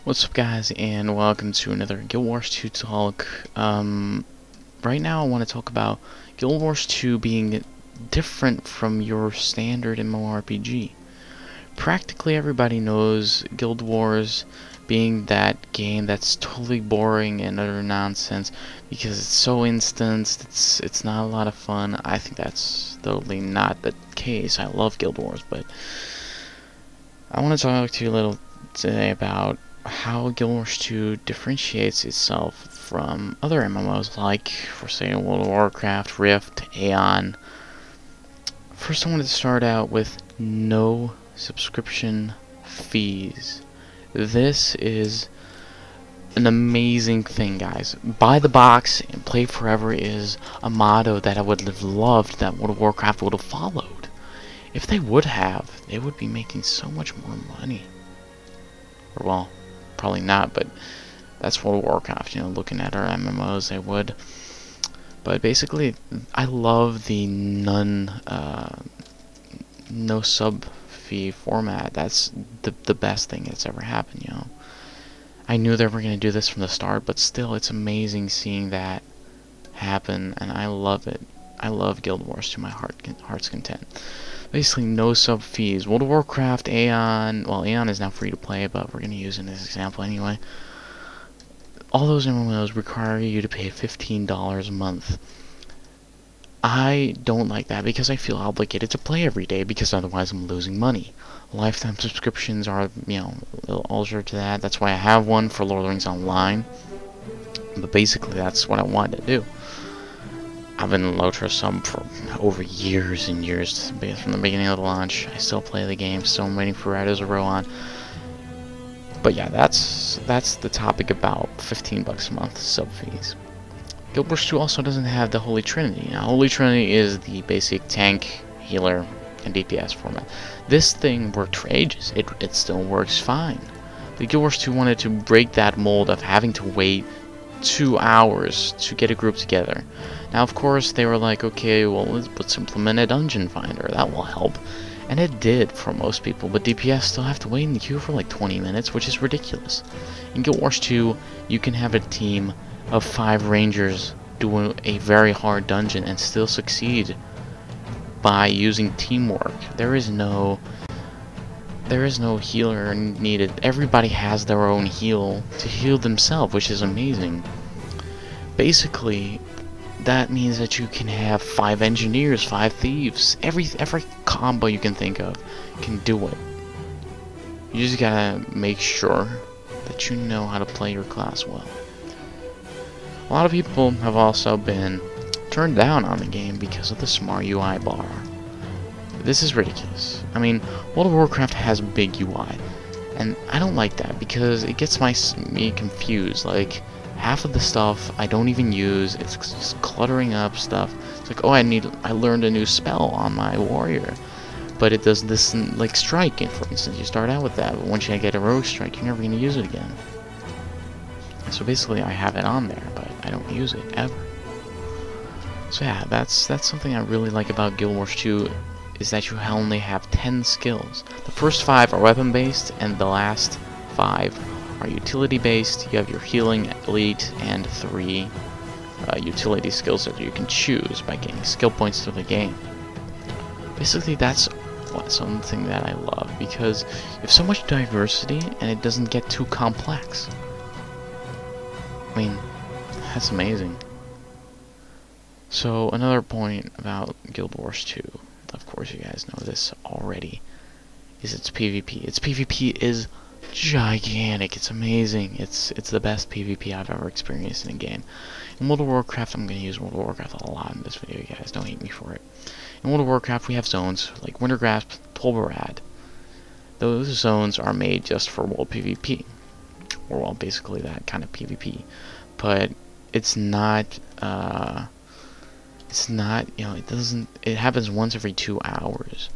What's up, guys, and welcome to another Guild Wars 2 talk. Right now I want to talk about Guild Wars 2 being different from your standard mmorpg. Practically everybody knows Guild Wars being that game that's totally boring and utter nonsense because it's so instanced, it's not a lot of fun. I think that's totally not the case. I love Guild Wars, but I want to talk to you a little today about how Guild Wars 2 differentiates itself from other MMOs like, for say, World of Warcraft, Rift, Aeon. First, I wanted to start out with no subscription fees. This is an amazing thing, guys. Buy the box and play forever is a motto that I would have loved that World of Warcraft would have followed. If they would have, they would be making so much more money. Or, well, probably not, but that's World of Warcraft, you know, looking at our MMOs, they would. But basically, I love the no sub fee format. That's the best thing that's ever happened, you know. I knew they were going to do this from the start, but still, it's amazing seeing that happen, and I love it. I love Guild Wars to my heart's content. Basically, no sub fees. World of Warcraft, Aeon, well, Aeon is now free to play, but we're going to use it as an example anyway. All those MMOs require you to pay $15 a month. I don't like that because I feel obligated to play every day because otherwise I'm losing money. Lifetime subscriptions are, you know, a little altered to that. That's why I have one for Lord of the Rings Online. But basically, that's what I wanted to do. I've been Lotro sub for over years and years, from the beginning of the launch. I still play the game, still I'm waiting for Riders of Rohan. But yeah, that's the topic about $15 a month sub fees. Guild Wars 2 also doesn't have the Holy Trinity. Now, Holy Trinity is the basic tank, healer, and DPS format. This thing worked for ages. It still works fine. The Guild Wars 2 wanted to break that mold of having to wait 2 hours to get a group together. Now, of course, they were like, okay, well, let's implement a dungeon finder. That will help. And it did for most people, but DPS still have to wait in the queue for like 20 minutes, which is ridiculous. In Guild Wars 2, you can have a team of 5 rangers doing a very hard dungeon and still succeed by using teamwork. There is no healer needed. Everybody has their own heal to heal themselves, which is amazing. Basically, that means that you can have 5 engineers, 5 thieves, every combo you can think of can do it. You just gotta make sure that you know how to play your class well. A lot of people have also been turned down on the game because of the smart UI bar. This is ridiculous. I mean, World of Warcraft has big UI, and I don't like that because it gets me confused. Like, half of the stuff I don't even use. It's just cluttering up stuff. It's like, oh, I learned a new spell on my warrior, but it does this like striking, for instance. You start out with that, but once you get a rogue strike, you're never going to use it again. So basically, I have it on there, but I don't use it ever. So yeah, that's something I really like about Guild Wars 2. Is that you only have 10 skills. The first 5 are weapon based, and the last 5 are utility based. You have your healing, elite, and 3 utility skills that you can choose by gaining skill points through the game. Basically, that's something that I love because you have so much diversity and it doesn't get too complex. I mean, that's amazing. So another point about Guild Wars 2, of course you guys know this already, is its PvP. Its PvP is gigantic. It's amazing. It's the best PvP I've ever experienced in a game. In World of Warcraft, I'm going to use World of Warcraft a lot in this video, you guys. Don't hate me for it. In World of Warcraft, we have zones like Wintergrasp, Tolbarad. Those zones are made just for world PvP. Or, well, basically that kind of PvP. But it's not, you know, it happens once every 2 hours.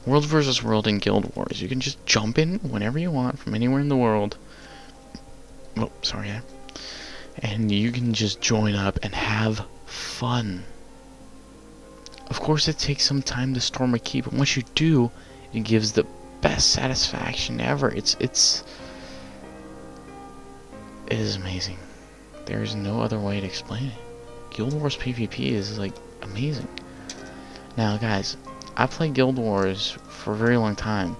World versus World in Guild Wars. You can just jump in whenever you want from anywhere in the world. Oh, sorry. And you can just join up and have fun. Of course, it takes some time to storm a keep, but once you do, it gives the best satisfaction ever. It is amazing. There's no other way to explain it. Guild Wars PvP is like amazing. Now guys, I played Guild Wars for a very long time.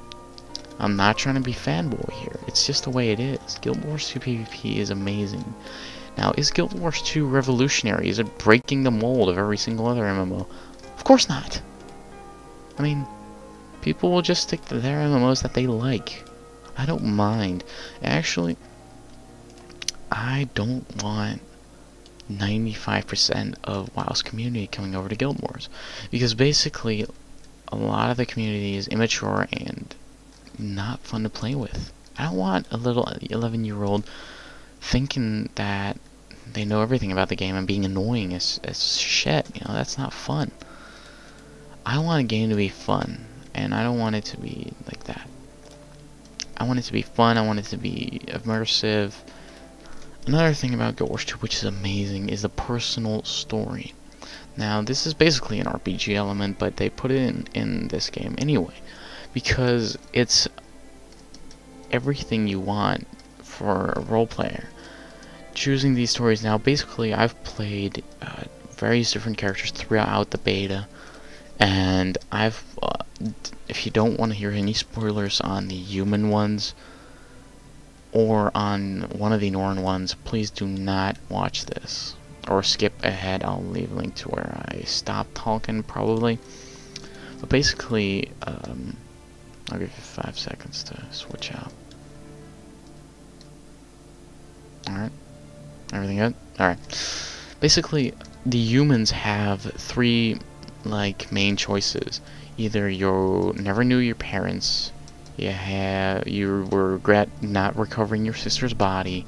I'm not trying to be fanboy here. It's just the way it is. Guild Wars 2 PvP is amazing. Now, is Guild Wars 2 revolutionary? Is it breaking the mold of every single other MMO? Of course not. I mean, people will just stick to their MMOs that they like. I don't mind. Actually, I don't want 95% of WoW's community coming over to Guild Wars. Because basically, a lot of the community is immature and not fun to play with. I don't want a little 11-year-old thinking that they know everything about the game and being annoying as shit. You know, that's not fun. I want a game to be fun, and I don't want it to be like that. I want it to be fun, I want it to be immersive. Another thing about Guild Wars 2 which is amazing is the personal story. Now, this is basically an RPG element, but they put it in this game anyway, because it's everything you want for a role player. Choosing these stories. Now, basically, I've played various different characters throughout the beta, and I've, if you don't want to hear any spoilers on the human ones, or on one of the Norn ones, please do not watch this. Or skip ahead, I'll leave a link to where I stopped talking, probably. But basically, I'll give you 5 seconds to switch out. Alright. Everything good? Alright. Basically, the humans have 3, like, main choices. Either you never knew your parents, you regret not recovering your sister's body,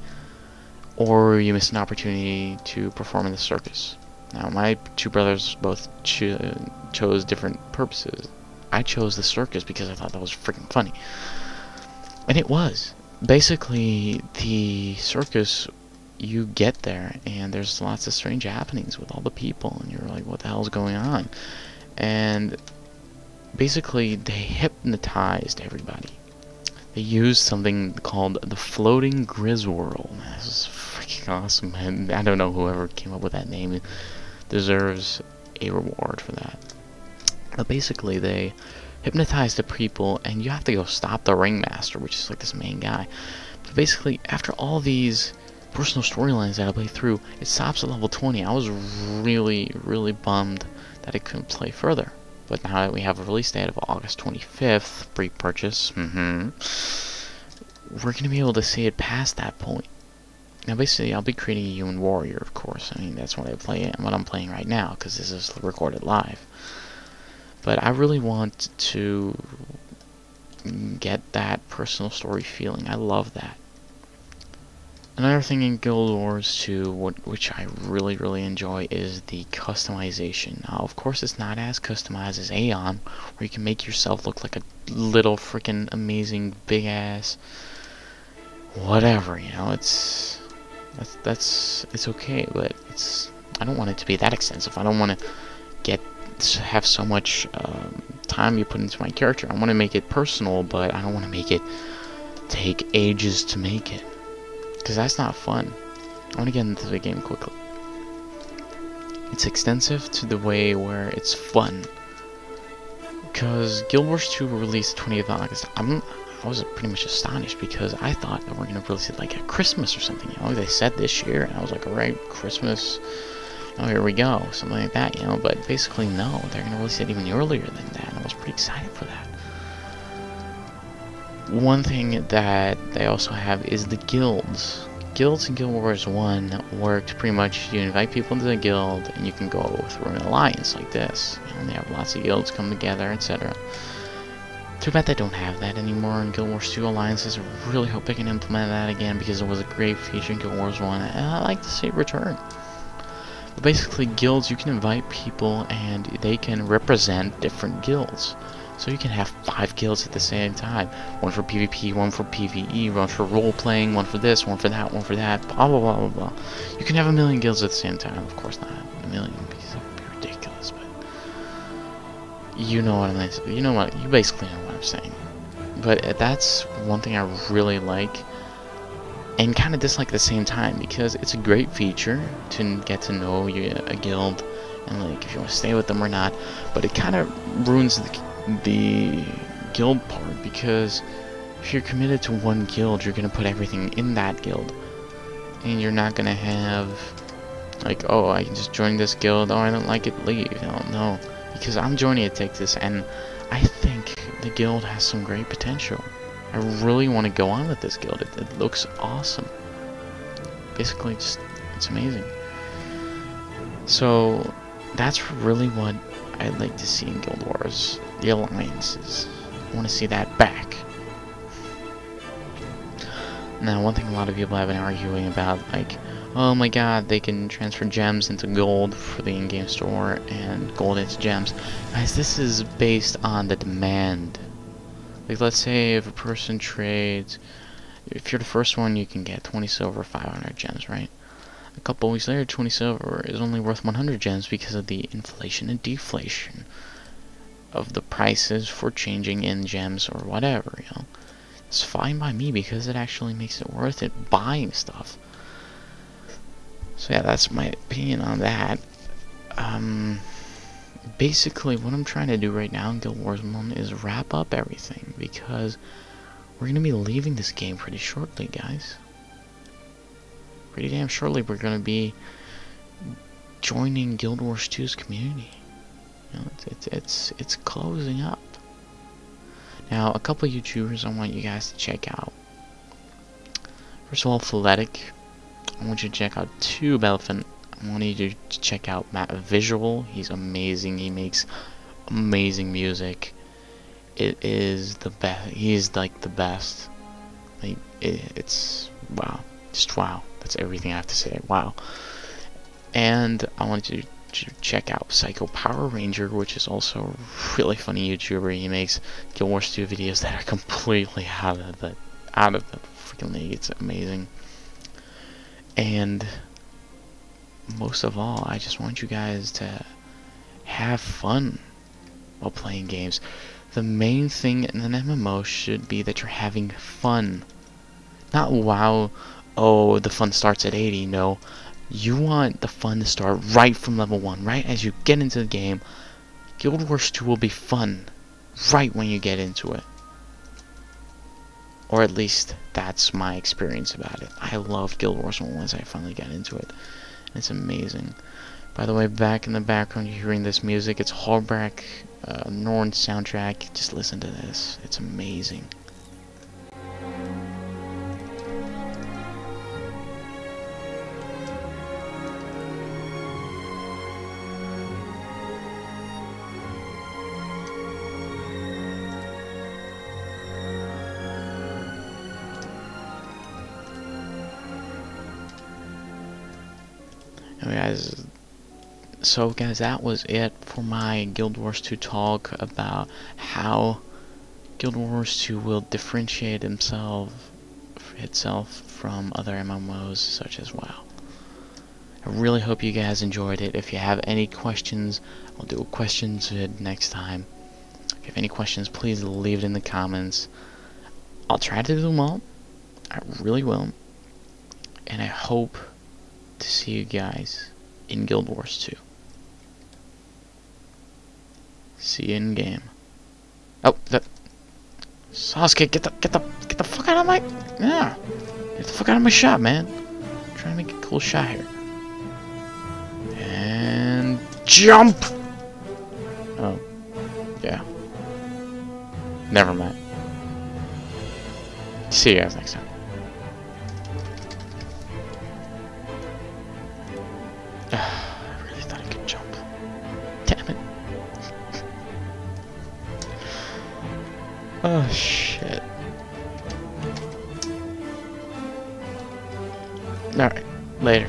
or you missed an opportunity to perform in the circus. Now, my 2 brothers both chose different purposes. I chose the circus because I thought that was freaking funny. And it was. Basically, the circus, you get there, and there's lots of strange happenings with all the people, and you're like, what the hell's going on? And basically, they hypnotized everybody. They used something called the floating Griswirl. This is freaking awesome, man. I don't know whoever came up with that name. It deserves a reward for that. But basically, they hypnotized the people, and you have to go stop the ringmaster, which is like this main guy. But basically, after all these personal storylines that I played through, it stops at level 20. I was really, really bummed that it couldn't play further. But now that we have a release date of August 25th, pre-purchase, we're going to be able to see it past that point. Now, basically, I'll be creating a human warrior, of course. I mean, that's what I'm playing right now, because this is recorded live. But I really want to get that personal story feeling. I love that. Another thing in Guild Wars 2, which I really, really enjoy, is the customization. Now, of course, it's not as customized as Aeon, where you can make yourself look like a little freaking amazing, big-ass whatever, you know. It's okay, but I don't want it to be that extensive. I don't want to have so much time you put into my character. I want to make it personal, but I don't want to make it take ages to make it, because that's not fun. I want to get into the game quickly. It's extensive to the way where it's fun. Because Guild Wars 2 released 20th of August. I was pretty much astonished, because I thought that we're going to release it like at Christmas or something. You know, they said this year, and I was like, alright, Christmas, oh, here we go, something like that, you know. But basically, no, they're going to release it even earlier than that, and I was pretty excited for that. One thing that they also have is the guilds. Guilds in Guild Wars 1 worked pretty much, you invite people into the guild, and you can go through an alliance like this. You know, they have lots of guilds come together, etc. Too bad they don't have that anymore in Guild Wars 2 alliances. I really hope they can implement that again, because it was a great feature in Guild Wars 1, and I like to see it return. But basically, guilds, you can invite people, and they can represent different guilds. So you can have 5 guilds at the same time. One for PvP, one for PvE, one for role-playing, one for this, one for that, one for that, blah, blah, blah, blah, blah. You can have 1,000,000 guilds at the same time. Of course not 1,000,000, because that would be ridiculous, but you know what I'm saying. You basically know what I'm saying. But that's one thing I really like. and kind of dislike at the same time, because it's a great feature to get to know a guild and like if you want to stay with them or not, but it kind of ruins the guild part, because if you're committed to one guild, you're gonna put everything in that guild, and you're not gonna have like, oh, I can just join this guild, oh, I don't like it, leave. No, because I'm joining it, take this, and I think the guild has some great potential. I really want to go on with this guild. It looks awesome. Basically, just, it's amazing. So that's really what I'd like to see in Guild Wars. The alliances. I want to see that back. Now, one thing a lot of people have been arguing about, like, oh my god, they can transfer gems into gold for the in-game store and gold into gems. Guys, this is based on the demand. Like, let's say if a person trades, if you're the first one, you can get 20 silver, 500 gems, right? A couple weeks later, 20 silver is only worth 100 gems because of the inflation and deflation of the prices for changing in gems or whatever, you know. It's fine by me because it actually makes it worth it buying stuff. So yeah, that's my opinion on that. Basically, what I'm trying to do right now in Guild Wars 1 is wrap up everything, because we're going to be leaving this game pretty shortly, guys. Pretty damn shortly, we're going to be joining Guild Wars 2's community. You know, it's closing up. Now, a couple YouTubers I want you guys to check out. First of all, Pholetic. I want you to check out Elephant. I want you to check out Matt Visual. He's amazing. He makes amazing music. It is the best. He is like the best. Like, it's wow. Just wow. That's everything I have to say. Wow. And I want you to check out Psycho Power Ranger, which is also a really funny YouTuber. He makes Guild Wars 2 videos that are completely out of the freaking league. It's amazing. And most of all, I just want you guys to have fun while playing games. The main thing in an MMO should be that you're having fun. Not wow, oh, the fun starts at 80. No, you want the fun to start right from level 1. Right as you get into the game, Guild Wars 2 will be fun right when you get into it. Or at least that's my experience about it. I loved Guild Wars 1 once I finally got into it. It's amazing. By the way, back in the background you're hearing this music. It's Hallbrack Norn soundtrack. Just listen to this. It's amazing. So guys, that was it for my Guild Wars 2 talk about how Guild Wars 2 will differentiate itself from other MMOs such as WoW. I really hope you guys enjoyed it. If you have any questions, I'll do a questions vid next time. If you have any questions, please leave it in the comments. I'll try to do them all. I really will. And I hope to see you guys in Guild Wars 2. See you in game. Oh, that Sasuke, get the fuck out of my get the fuck out of my shot, man. I'm trying to make a cool shot here. And jump. Oh, yeah. Never mind. See you guys next time. I really thought I could jump. Damn it. Oh shit. Alright, later.